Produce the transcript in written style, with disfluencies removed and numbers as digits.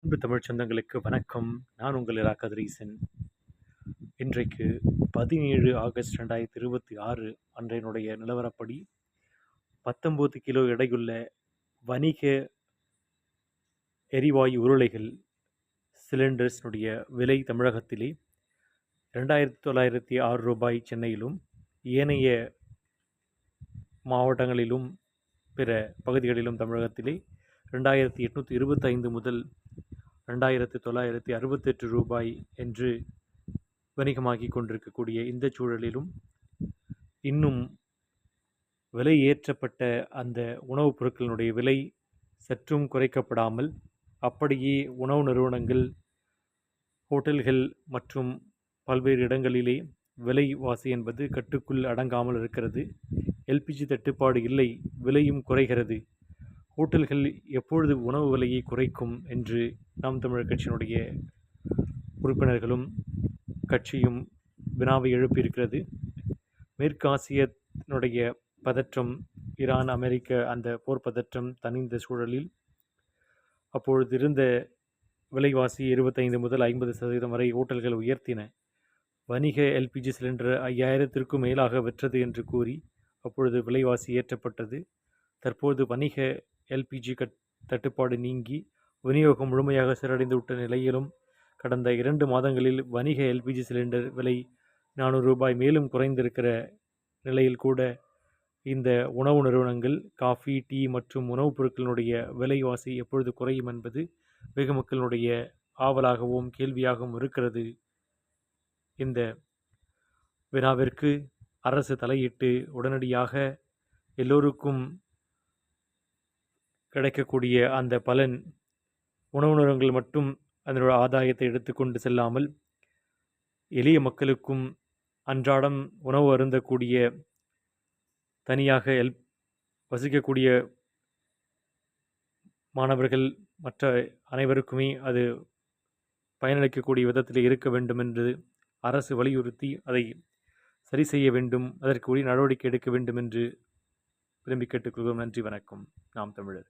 அன்பு தமிழ் சொந்தங்களுக்கு வணக்கம். நான் உங்கள் இரா கதிரீசன். இன்றைக்கு 17 ஆகஸ்ட் 2026 அன்றையினுடைய நிலவரப்படி 19 கிலோ எடையுள்ள வணிக எரிவாயு உருளைகள் சிலிண்டர்ஸ்னுடைய விலை தமிழகத்திலே ரூ. 2,906 சென்னையிலும், ஏனைய மாவட்டங்களிலும் பிற பகுதிகளிலும் தமிழகத்திலே 2,825 முதல் 2,968 ரூபாய் என்று வணிகமாகிக் கொண்டிருக்கக்கூடிய இந்த சூழலிலும் இன்னும் விலை ஏற்றப்பட்ட அந்த உணவுப் பொருட்களினுடைய விலை சற்றும் குறைக்கப்படாமல் அப்படியே உணவு நிறுவனங்கள், ஹோட்டல்கள் மற்றும் பல்வேறு இடங்களிலே விலைவாசி என்பது கட்டுக்குள் அடங்காமல் இருக்கிறது. எல்பிஜி தட்டுப்பாடு இல்லை, விலையும் குறைகிறது. ஹோட்டல்கள் எப்பொழுது உணவு விலையை குறைக்கும் என்று நாம் தமிழர் கட்சியினுடைய உறுப்பினர்களும் கட்சியும் வினாவை எழுப்பியிருக்கிறது. மேற்காசியனுடைய பதற்றம், ஈரான் அமெரிக்க அந்த போர் பதற்றம் தணிந்த சூழலில் அப்பொழுது இருந்த விலைவாசி 25 முதல் 50% வரை ஹோட்டல்கள் உயர்த்தின. வணிக எல்பிஜி சிலிண்டர் 5000க்கும் மேலாக விற்றது என்று கூறி அப்பொழுது விலைவாசி ஏற்றப்பட்டது. தற்போது வணிக எல்பிஜி தட்டுப்பாடு நீங்கி விநியோகம் முழுமையாக சீரடைந்து விட்ட நிலையிலும் கடந்த 2 மாதங்களில் வணிக எல்பிஜி சிலிண்டர் விலை ரூ. 400 மேலும் குறைந்திருக்கிற நிலையில் கூட இந்த உணவு நிறுவனங்கள், காஃபி, டீ மற்றும் உணவுப் பொருட்களினுடைய விலைவாசி எப்பொழுது குறையும் என்பது வெகு மக்களுடைய ஆவலாகவும் கேள்வியாகவும் இருக்கிறது. இந்த வினாவிற்கு அரசு தலையிட்டு உடனடியாக எல்லோருக்கும் கிடைக்கக்கூடிய அந்த பலன் உணவு நிறுவனங்கள் மட்டும் அதனுடைய ஆதாயத்தை எடுத்துக்கொண்டு செல்லாமல் எளிய மக்களுக்கும் அன்றாடம் உணவு அருந்தக்கூடிய தனியாக வசிக்கக்கூடிய மாணவர்கள் மற்ற அனைவருக்குமே அது பயனளிக்கக்கூடிய விதத்தில் இருக்க வேண்டும் என்று அரசு வலியுறுத்தி அதை சரி செய்ய வேண்டும், அதற்கு உரிய நடவடிக்கை எடுக்க வேண்டும் என்று விரும்பி கேட்டுக்கொள்கிறோம். நன்றி, வணக்கம். நாம் தமிழர்.